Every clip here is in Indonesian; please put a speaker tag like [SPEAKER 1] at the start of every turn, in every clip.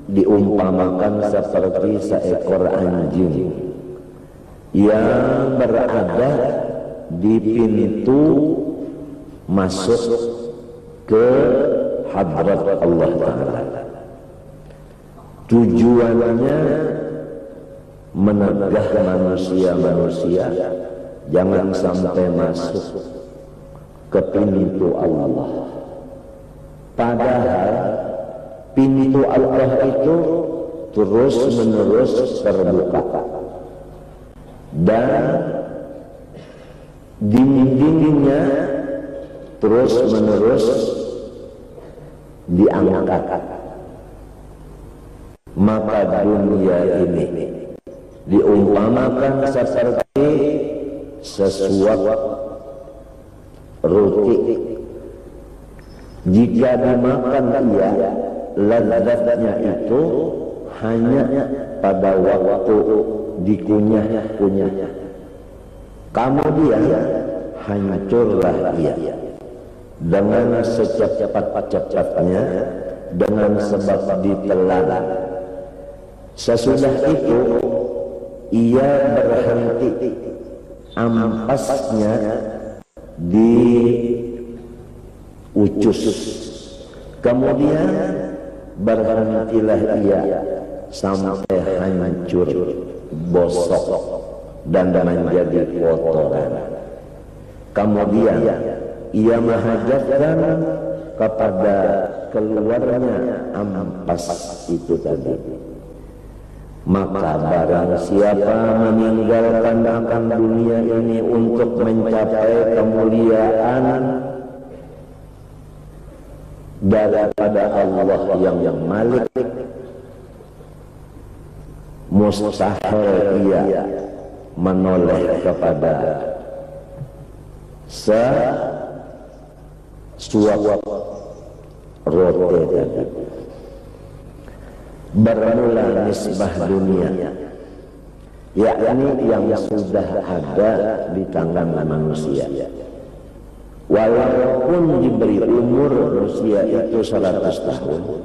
[SPEAKER 1] diumpamakan seperti seekor anjing yang berada di pintu masuk ke hadrat Allah Ta'ala. Tujuannya menegah manusia-manusia jangan sampai masuk ke pintu Allah. Padahal pintu Allah itu terus menerus terbuka dan dindingnya terus menerus diangkat. Maka dunia ini diumpamakan seperti sesuatu roti. Jika dimakan ia, lezatnya itu hanya pada waktu dikunyah-kunyah. Kemudian hancurlah ia dengan secepat-cepatnya dengan sebab ditelan. Sesudah itu ia berhenti, ampasnya di ucus. Kemudian berhentilah ia sampai hancur, bosok dan menjadi kotoran. Kemudian ia menghadapkan kepada keluarnya ampas itu tadi. Maka barang siapa meninggalkan akan dunia ini untuk mencapai kemuliaan daripada Allah yang Malik, mustahil ia menoleh kepada sesuatu roti tadi. Bermula nisbah dunia, yakni yang sudah ada di tangan manusia. Walaupun diberi umur manusia itu 100 tahun,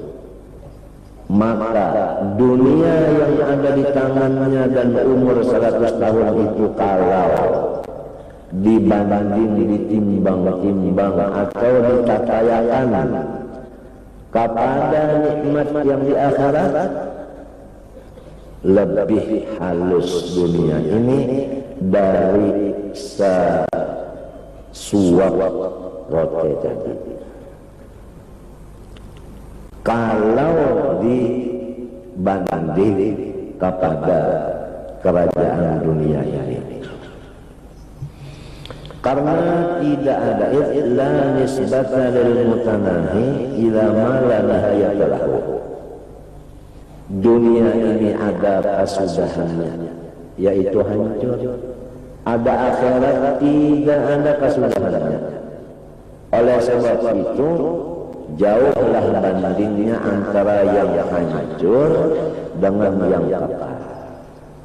[SPEAKER 1] maka dunia yang ada di tangannya dan umur 100 tahun itu kalau dibanding, ditimbang-timbang atau ditatayakan kepada nikmat yang di akhirat, lebih halus dunia ini dari sesuap roti tadi. Kalau dibanding kepada kerajaan dunia ini, karena tidak ada illa nisbatan lil mutanahi ila ma la nihayata lahu. Dunia ini ada kesudahannya, yaitu hancur. Ada akhirat, tidak ada kesudahannya. Oleh sebab itu jauhlah bandingnya antara yang hancur dengan yang kekal.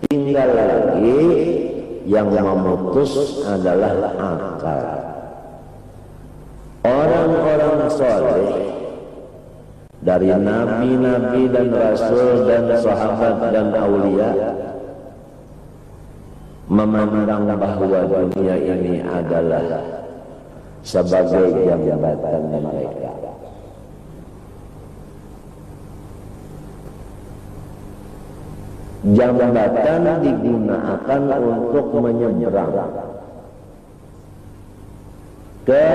[SPEAKER 1] Tinggal lagi yang memutus adalah akal. Orang-orang soleh dari nabi-nabi dan rasul dan sahabat dan aulia memandang bahwa dunia ini adalah sebagai jabatan mereka. Jabatan digunakan untuk menyeberang ke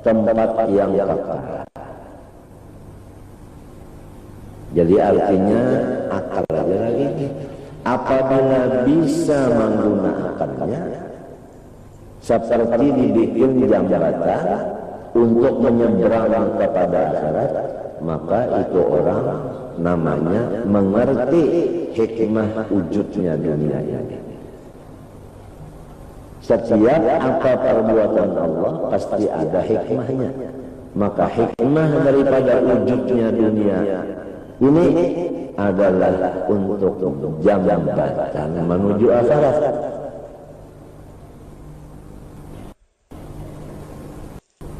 [SPEAKER 1] tempat yang kekal. Jadi artinya akal lagi. Apabila bisa menggunakannya seperti dibikin jambatan untuk menyeberang kepada akhirat, maka itu orang namanya mengerti hikmah wujudnya dunia ini. Setiap apa perbuatan Allah pasti ada hikmahnya. Maka hikmah daripada wujudnya dunia ini adalah untuk jambatan menuju akhirat.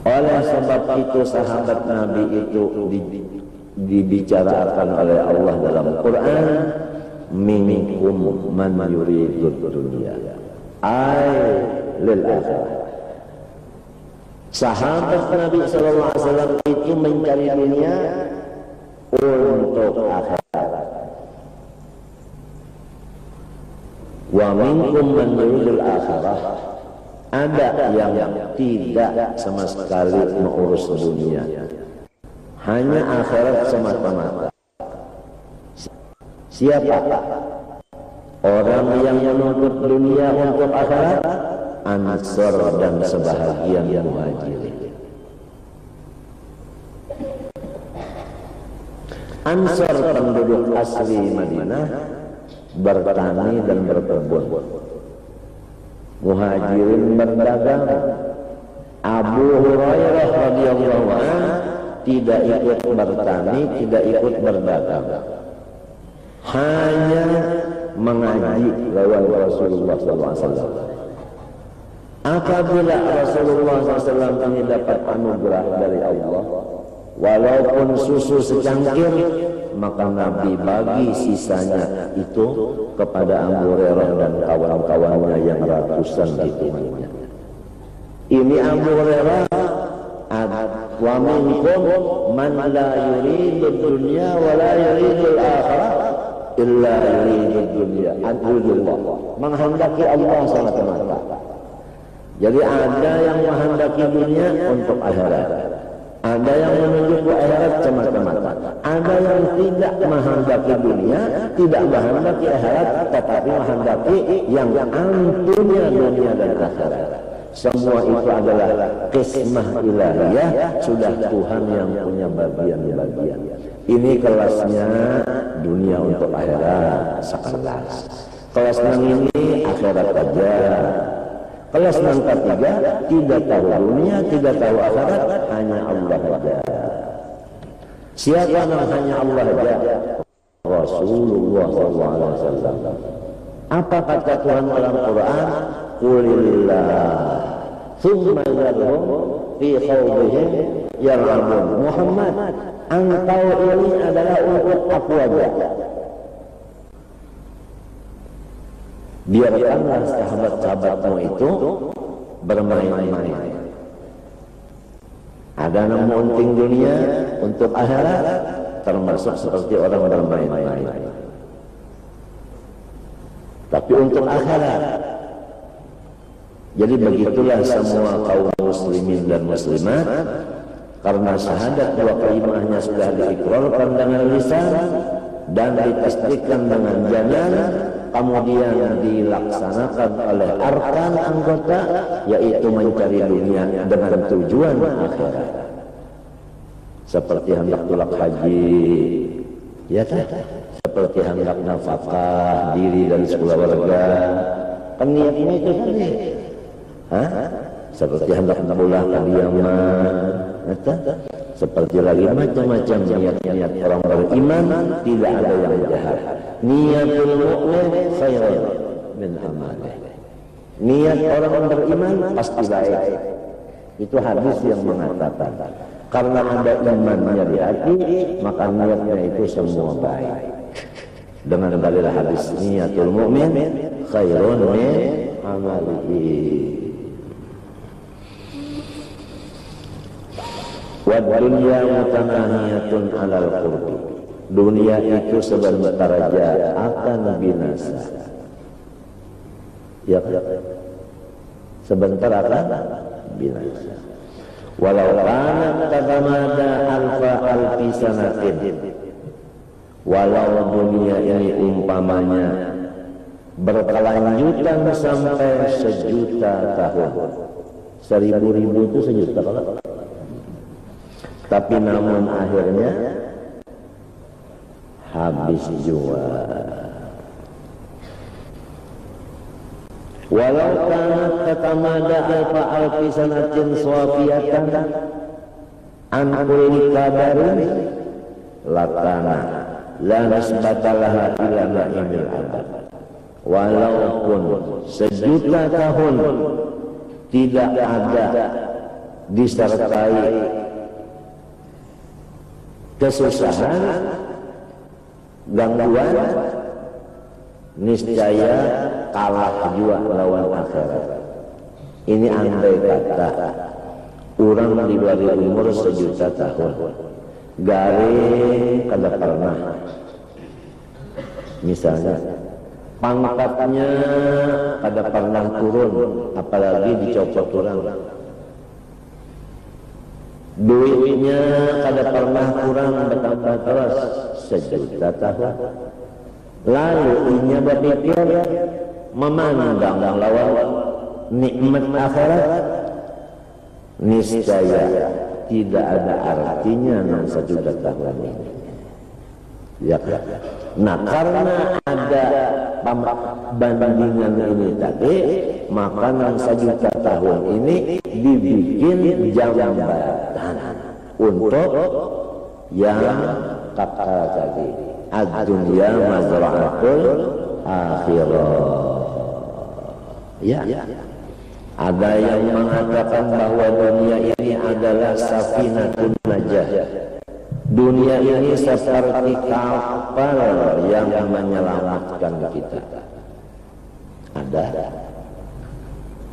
[SPEAKER 1] Oleh sebab itu sahabat Nabi itu dibicarakan oleh Allah dalam Quran, minkum man yuridud dunya ay lil akhirah. Sahabat Nabi sallallahu alaihi wasallam itu mencari dunia untuk akhirat. Wa minkum man yuridul akhirah, ada yang tidak sama sekali mengurus dunia, hanya akhirat semata-mata. Siapa? Orang yang menuntut dunia untuk akhirat, Ansor dan sebahagian Muhajirin. Ansor penduduk asli Madinah bertani dan berkebun. Muhajirin berdagang. Abu Hurairah radhiyallahu anhu tidak ikut bertani, tidak ikut berdagang, hanya mengaji lawan Rasulullah SAW. Apabila Rasulullah SAW ini dapat anugerah dari Allah, walaupun susu secangkir, maka Nabi bagi sisanya itu kepada Abu Hurairah dan kawan-kawannya yang ratusan hitungannya. Ini Abu Hurairah, wa minkum man la yuridu dunya wa la yuridu al-akhirah illa yuridu dunya, adulullah, menghendaki Allah semata-mata. Jadi ada yang menghendaki dunia untuk akhirat, ada yang menuju ke akhirat semata-mata, ada yang tidak menghendaki dunia, tidak menghendaki akhirat, tetapi menghendaki yang antunya dunia dan akhirat. Semua itu adalah qismah ilahiyah, sudah Tuhan yang punya bagian-bagian. Ini kelasnya dunia untuk akhirat sekelas. Kelas yang ini akhirat saja. Kelas yang ketiga tidak tahu dunia, tidak tahu akhirat, hanya Allah saja. Siapa yang hanya Allah saja? Rasulullah SAW. Apa kata Tuhan dalam Quran? Qulillah thumma yadhum fi khawdihim yar'amun. Muhammad, engkau ini adalah untuk aku saja. Biarkanlah sahabat-sahabatmu itu bermain-main. Ada yang mementing dunia untuk akhirat, termasuk seperti orang bermain-main. Tapi untuk akhirat. Jadi begitulah semua kaum muslimin dan muslimat, karena syahadat dua kalimahnya sudah diikrarkan dengan lisan dan ditasdikkan dengan janan, kemudian dilaksanakan oleh arkan anggota, yaitu mencari dunia dengan tujuan akhirat. Seperti hendak tulak haji, ya tak? Seperti hendak nafkah diri dan keluarga, kan niatnya itu tadi. Seperti hendak pulang ke diaman, seperti lagi macam-macam niat-niat orang beriman, tidak ada yang jahat. Niatul mu'min khairun min amalih. Niat orang beriman pasti baik. Itu hadis yang mengatakan, karena ada imannya di hati, maka niatnya itu semua baik. Dengan dalil hadis niatul mu'min khairun min amalihi. Wa dunya mutanahiyatun alal qurbi. Dunia itu sebentar saja akan binasa. Ya, sebentar akan binasa. Walau kana tagamada alfi sanatin. Walau dunia ini umpamanya berkelanjutan sampai 1.000.000 tahun. 1.000 itu 1.000.000 kalau. Tapi namun akhirnya habis jua. Walau kanat tatamada alfi sanatin swafiyatan an kulli kabarin lakana la nisbatalaha ila na'imil abad. Walaupun 1.000.000 tahun tidak ada disertai kesusahan, gangguan, niscaya kalah juga lawan akhirat. Ini andai kata orang diberi umur 1.000.000 tahun, garing kada pernah, misalnya pangkatnya kada pernah turun, apalagi dicopot orang, duitnya kada pernah kurang, bertambah terus 1.000.000 tahun. Lalu inya berpikir memandang lawan nikmat akhirat, niscaya tidak ada artinya 1.000.000 tahun ini. Ya. Nah, karena ada bandingan ini tadi, maka 1.000.000 tahun ini dibikin jambatan untuk yang kata tadi, ad-dunya mazra'atul akhirah. Ya. Ada yang mengatakan bahwa dunia ini adalah safinatun najah. Dunia ini seperti kapal yang menyelamatkan kita. Ada.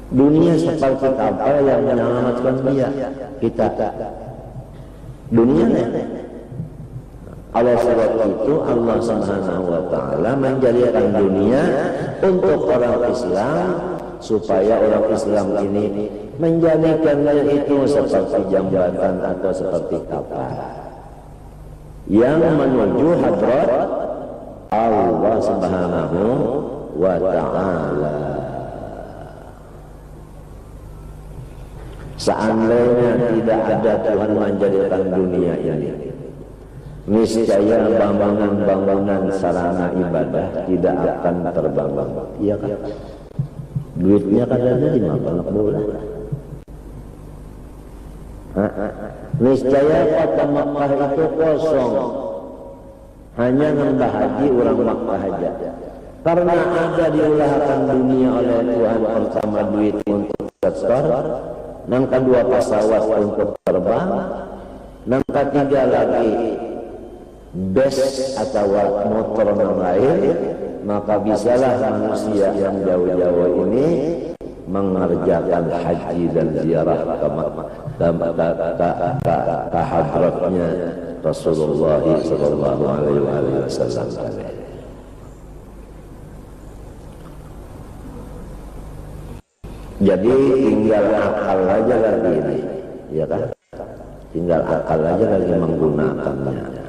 [SPEAKER 1] Dunia seperti kapal yang menyelamatkan kita. Dunia oleh sebab itu Allah Subhanahu wa taala menjadikan dunia untuk orang Islam, supaya orang Islam ini menjadikannya itu seperti jambatan atau seperti kapal yang menuju hadrat Allah Subhanahu wa taala. Seandainya tidak ada Tuhan menjadikan dunia ini, niscaya bangunan-bangunan sarana ibadah tidak akan terbangun. Iya kan? Duitnya kan ada di mana bola. Niscaya kota Makkah itu kosong, hanya nambah haji orang Makkah aja. Karena ada diulahkan dunia oleh Tuhan, pertama duit untuk setor, yang kedua pesawat untuk terbang, yang ketiga lagi bus atau motor yang lain, maka bisalah manusia yang jauh-jauh ini mengerjakan haji dan ziarah ke hadratnya Rasulullah sallallahu alaihi wasallam. Jadi tinggal akal aja lagi ini, ya kan? Tinggal akal aja lagi menggunakannya.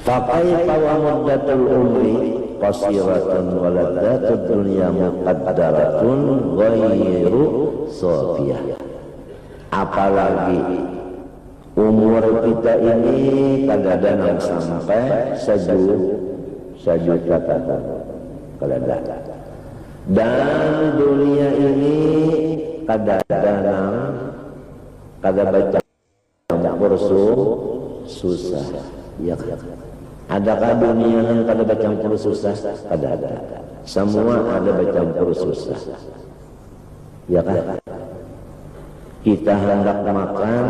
[SPEAKER 1] Fakaifa wa muddatul umri qasiratun wa ladzatud dunya muqaddaratun ghairu safiyah. Apalagi umur kita ini kadang-kadang sampai 1.000.000 tahun kadang-kadang. Dan dunia ini kadang-kadang kada baca campur susah. Ya, adakah dunia yang kada bercampur susah? Kada ada. Semua ada bercampur susah. Ya kan? Kita hendak makan,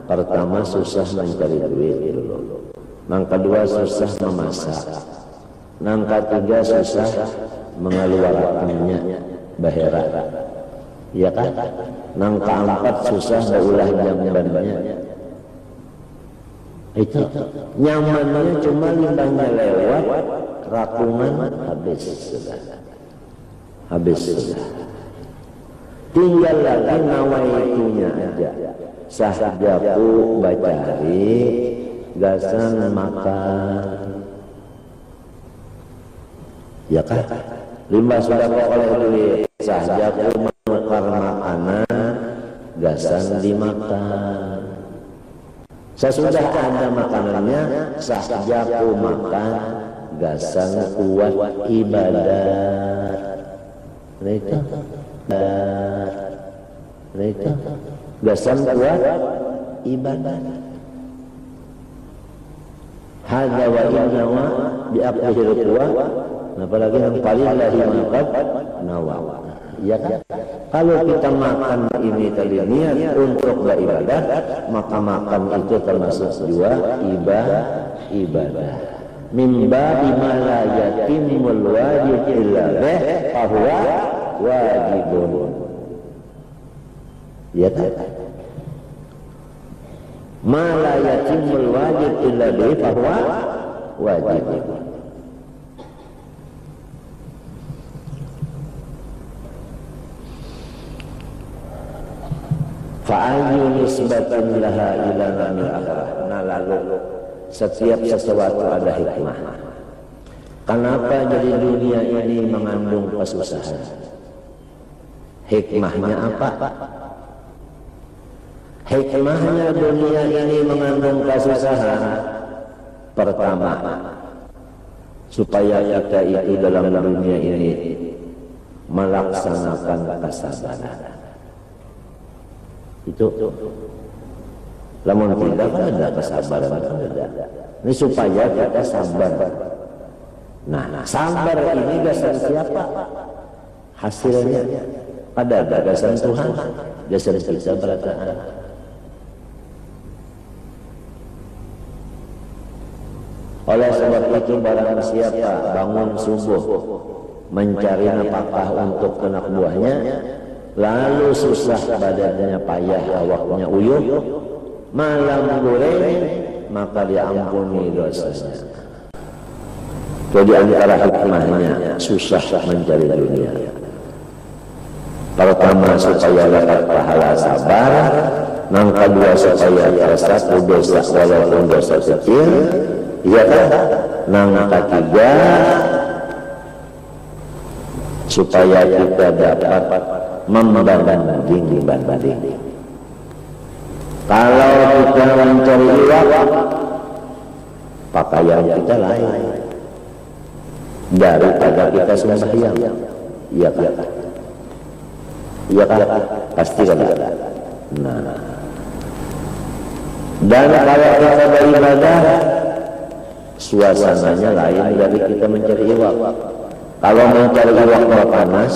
[SPEAKER 1] pertama susah mencari duit dulu. Yang kedua susah memasak. Yang ketiga susah mengeluarkannya bahera. Ya kan? Yang keempat susah berulah jambannya. Itu nyamannya cuma limbahnya lewat, rakungan habis sudah. Tinggal lagi nawaitunya aja. Sahjaku bacari, gasan makan. Ya kan? Limbah sudah oleh duit. Sahjaku menukar makanan, gasan dimakan. Sesudah ada makanannya, sahjaku makan, gasan kuat ibadat. Mereka gasan kuat ibadat. Hadza wa inna wa bi'aqdihil quwa, apalagi yang paling lahi maqad nawa. Ya kan? Kalau kita makan ini tadi niat untuk beribadah, maka makan itu termasuk juga ibadah. Mimba bimala yatimul wajib illa bih fahuwa wajibun. Ya kan? Mala yatimul wajib illa bih fahuwa wajibun. Fa'ayu nisbatin laha ila namil akhirah. Nah lalu setiap sesuatu ada hikmah. Kenapa jadi dunia ini mengandung kesusahan? Hikmahnya apa? Hikmahnya dunia ini mengandung kesusahan. Pertama, supaya kita itu dalam dunia ini melaksanakan kesabaran. Itu lamun tidak kan ada kesabaran kan ada. Ini supaya kita sabar. Nah, sabar ini dasar siapa? Hasilnya pada dasar Tuhan, dasar kita berataan. Oleh sebab itu barang siapa bangun subuh mencari nafkah untuk anak buahnya, lalu susah badannya, payah, awaknya uyuh, malam goreng, maka diampuni dosanya. Jadi antara hikmahnya susah mencari dunia. Pertama supaya dapat pahala sabar, yang kedua supaya tersatu dosa walaupun dosa kecil, iya kan? Yang ketiga supaya kita dapat membanding. Kalau kita mencari uang, pakaian kita lain daripada kita sembahyang. Iya kan? Iya kan? Pasti kan? Nah, dan kalau kita beribadah, suasananya lain dari kita mencari uang. Kalau mencari uang panas,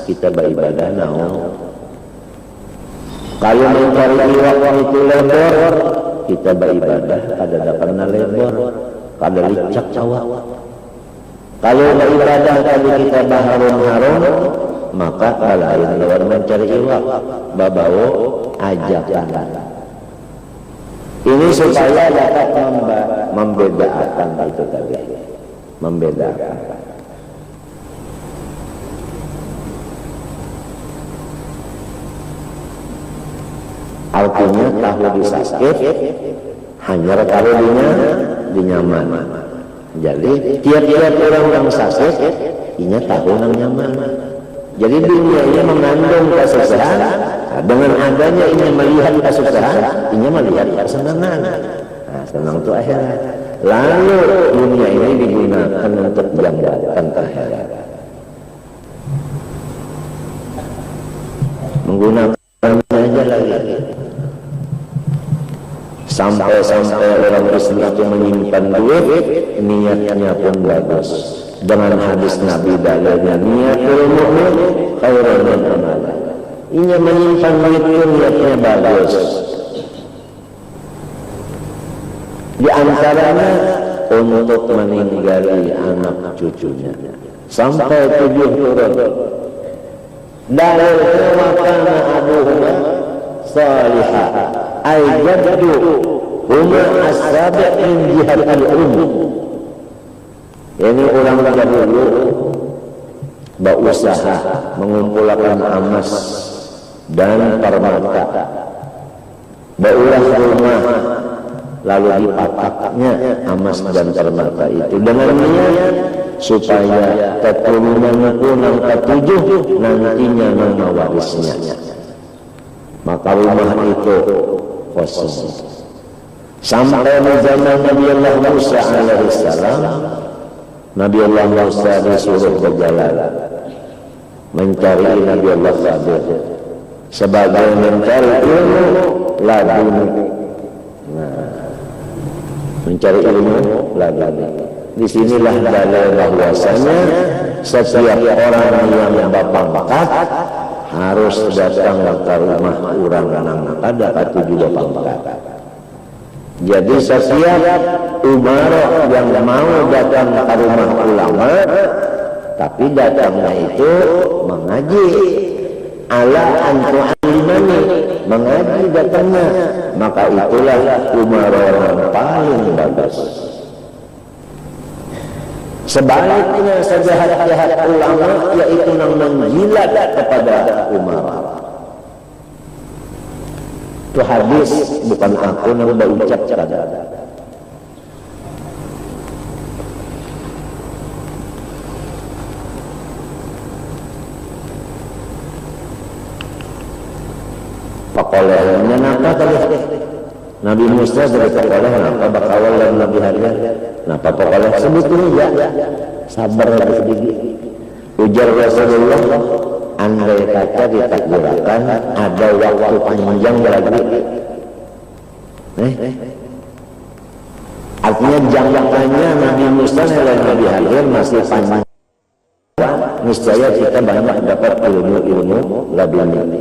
[SPEAKER 1] kita beribadah naon. Kalau mencari uang itu lebor, kita beribadah kada dapat lebor, kada licak cawak. Kalau beribadah kalau kita baharum-harum, maka lain lawan mencari uang, babawo ajakan. Ini supaya dapat membedakan itu tadi, membedakan. Artinya tahu disakit hanya tahunya dinyaman. Jadi tiap-tiap orang yang sakit ini tahu yang nyaman. Jadi dunia ini mengandung kesusahan. Dengan adanya ini melihat kesusahan, ini melihat kesenangan. Nah, senang itu akhirat. Lalu dunia ini digunakan untuk jambatan akhirat. Menggunakan aja lagi. Sampai orang Islam itu menyimpan duit, niatnya pun bagus. Dengan hadis Nabi dalilnya niatul mu'min khairun min amalah. Ini menyimpan duit itu niatnya bagus. Di antaranya untuk meninggali anak cucunya sampai 7 turun. Dalilnya makana abuhuma salihah ay jaddu huma as-sabi' min jihad al-um. Ini orang dahulu berusaha mengumpulkan emas dan permata, berulah rumah, lalu dipatahnya emas dan permata itu dengan niat supaya keturunan yang ketujuh nantinya mewarisnya. Maka rumah itu kosong. Sampai di zaman Nabi Allah Musa alaihissalam, Nabi Allah Musa disuruh berjalan mencari Nabi Allah Khadir sebagai mencari ilmu laduni. Mencari ilmu laduni. Disinilah dalil bahwasanya setiap orang yang berpangkat harus datang ke rumah urang kada katujuh pangkat. Jadi setiap umarok yang mau datang ke rumah ulama, tapi datangnya itu mengaji, ala antu'alimani, mengaji datangnya, maka itulah umarok yang paling bagus. Sebaliknya sejahat-jahat ulama yaitu yang menjilat kepada umarok. Itu hadis, bukan aku yang berucap kada. Pakolehnya napa tadi? Nabi Musa dari pakoleh napa bakawal dan Nabi Harun napa pakoleh sebetulnya sabar sedikit. Ujar Rasulullah, andai kata ditakdirkan ada waktu panjang lagi, artinya jangkauannya Nabi Musa dan Nabi Harun masih panjang, niscaya kita banyak dapat ilmu-ilmu laduni.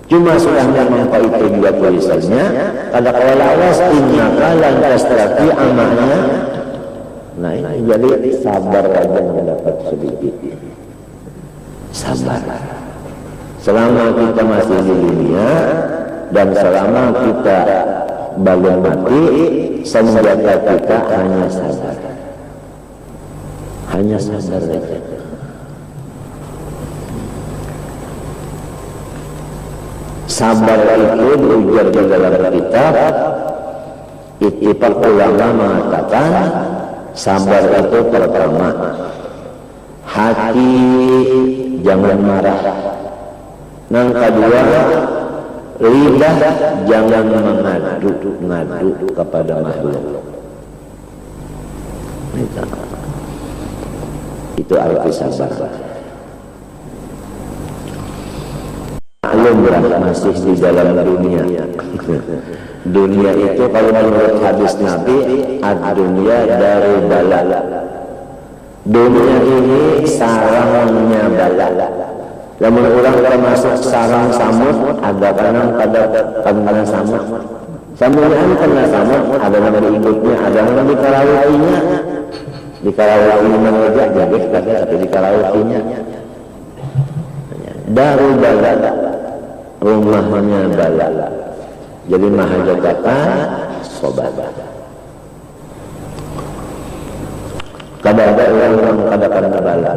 [SPEAKER 1] Cuma sudah memang itu juga tulisannya, kada kala awas innaka lan tastati amalnya. Nah ini jadi sabar aja mendapat sedikit. Sabar. Selama kita masih di dunia dan selama kita belum mati, senjata kita hanya sabar. Hanya sabar saja. Sabar itu diujar di dalam kitab. Ittifaq ulama mengatakan sabar itu pertama, hati jangan marah. Yang kedua, lidah jangan mengadu kepada makhluk. Itu arti sabar. Maklum masih di dalam dunia. Dunia itu kalau menurut hadis Nabi, ad-dunya dari bala. Dunia ini sarangnya bala. Namun orang termasuk sarang samud, ada kadang kena samud. Samudnya kena samud, ada nama diikutnya, ada nama dikarautinya. Dikarautinya saja, jadi tapi dikarautinya. Daru bala, rumahnya bala. Jadi mahajataka sobat. Kada ada orang yang kadakan bala.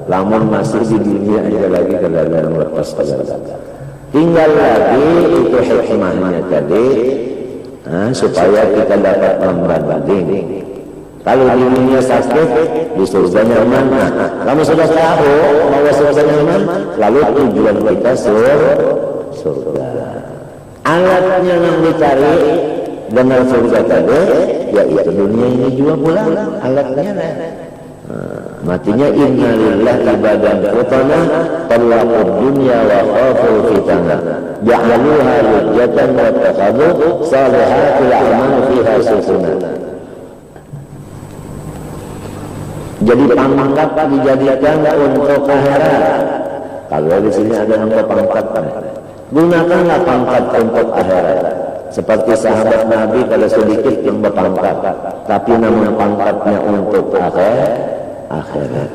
[SPEAKER 1] Lamun masih di dunia aja lagi kada ada yang lepas bala. Tinggal lagi itu hikmahnya tadi, supaya kita dapat membanding. Kalau di dunia sakit, di surga nyaman. Kamu sudah tahu bahwa surga nyaman, lalu tujuan kita surga. Alatnya yang dicari dengan surga tadi, yaitu dunia ini juga pula alatnya. Matinya innalillah ibadan utana talaqud dunya wa khaful fitana ja'aluha lujjatan wa takhadu salihatil amal fiha susuna. Jadi pangkat dijadikan untuk akhirat. Kalau di sini ada yang berpangkat, gunakanlah pangkat untuk akhirat. Seperti sahabat Nabi kalau sedikit yang berpangkat, tapi namun pangkatnya untuk akhirat.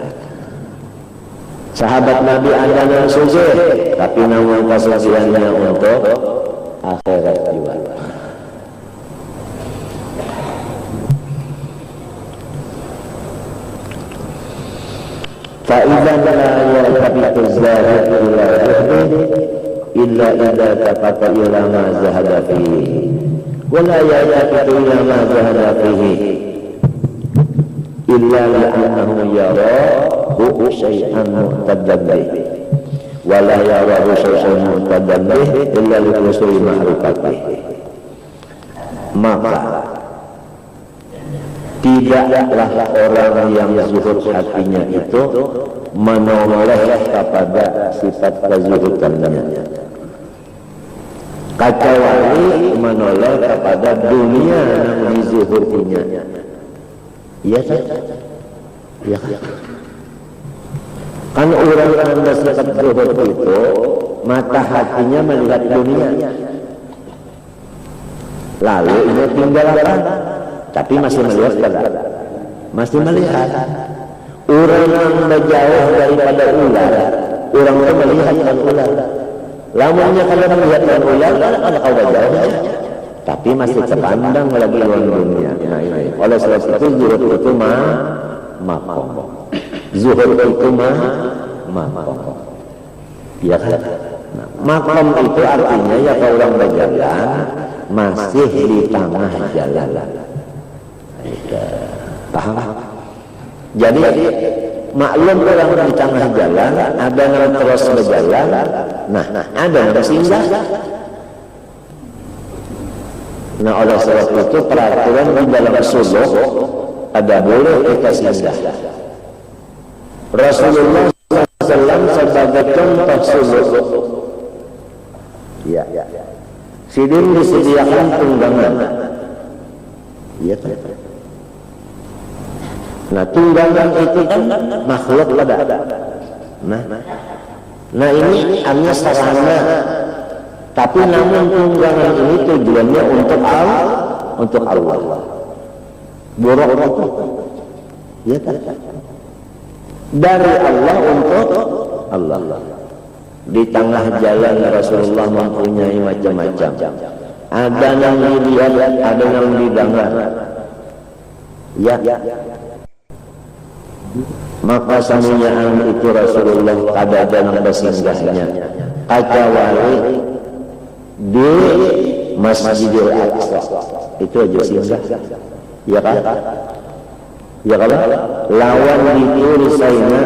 [SPEAKER 1] Sahabat Nabi ada yang sujud, tapi namun kesuciannya untuk akhirat juga. فإذا لا يلتفت الزاهد إلى زهده إلا إذا التفت إلى ما زهد فيه ولا يلتفت إلى ما زهد فيه إلا لأنه يراه شيئا مقتدا به ولا يراه شيئا مقتدا به إلا لحسن معرفته. Maka tidaklah orang yang zuhud hatinya itu menoleh kepada sifat kezuhudannya, kecuali menoleh kepada dunia yang dizuhudinya. Iya tak? Ya. Kan orang yang bersikap zuhud itu mata hatinya melihat dunia. Lalu ini tinggal apa? Tapi masih melihat tidak? Masih melihat. Orang yang berjauh daripada ular, orang itu melihat dengan ular. Lamanya kalau melihat dengan ular, ada kau berjauh. Tapi masih terpandang lagi luar dunia. Nah ini. Oleh sebab itu zuhud itu makom. Zuhud itu makom. Ya kan? Nah, makom itu artinya ya kalau orang berjalan masih di tengah jalan. Paham? Jadi maklum orang di tengah jalan, ada yang terus berjalan, nah ada yang singgah. Nah oleh sebab itu peraturan di dalam suluk ada boleh kita singgah. Rasulullah SAW sebagai contoh suluk, ya, sidin disediakan tunggangan, ya. Nah tunggangan itu kan makhluk ada. Nah ini hanya sarana. Tapi namun tunggangan ini tujuannya untuk Allah. Buruk itu. Ya kan? Dari Allah untuk Allah. Di tengah jalan Rasulullah mempunyai macam-macam. Ada yang dilihat, ada yang didengar. Ya. Maka samunyaan itu Rasulullah ada dalam bersinggahnya kecuali di Masjidil Aqsa itu aja singgah, ya kan? Ya kan? Lawan di Turisaina,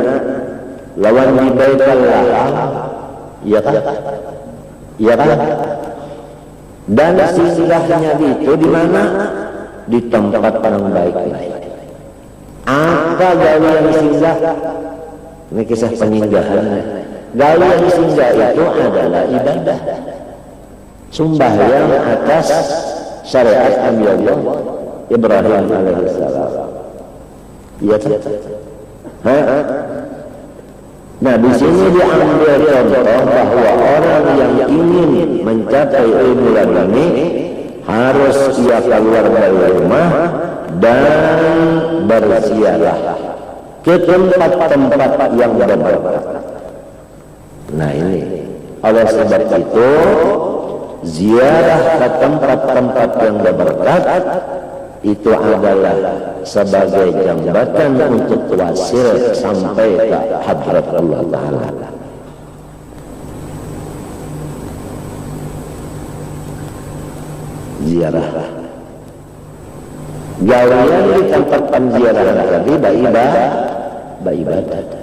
[SPEAKER 1] lawan di Baitul Laham, ya kan? Ya kan? Dan singgahnya itu di mana? Di tempat yang baik. Apa gawe yang singgah? Ini kisah penyinggahan. Gawe yang singgah itu adalah ibadah. Sembahyang atas syariat Nabi Allah Ibrahim alaihissalam. Iya kan? Nah di sini diambil contoh bahwa orang yang ingin mencapai ilmu laduni harus ia keluar dari rumah dan berziarah ke tempat-tempat yang berberkah. Nah ini oleh sebab itu ziarah ke tempat-tempat yang berberkah itu adalah sebagai jambatan untuk wasil sampai ke hadrat Allah Ta'ala. Ziarah gawean di tempat penziarahan tadi beribadah.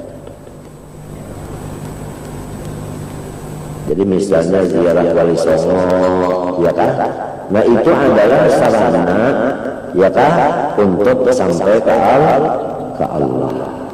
[SPEAKER 1] Jadi misalnya ziarah Wali Songo, ya kan? Nah itu adalah sarana, ya kan, untuk sampai ke Allah.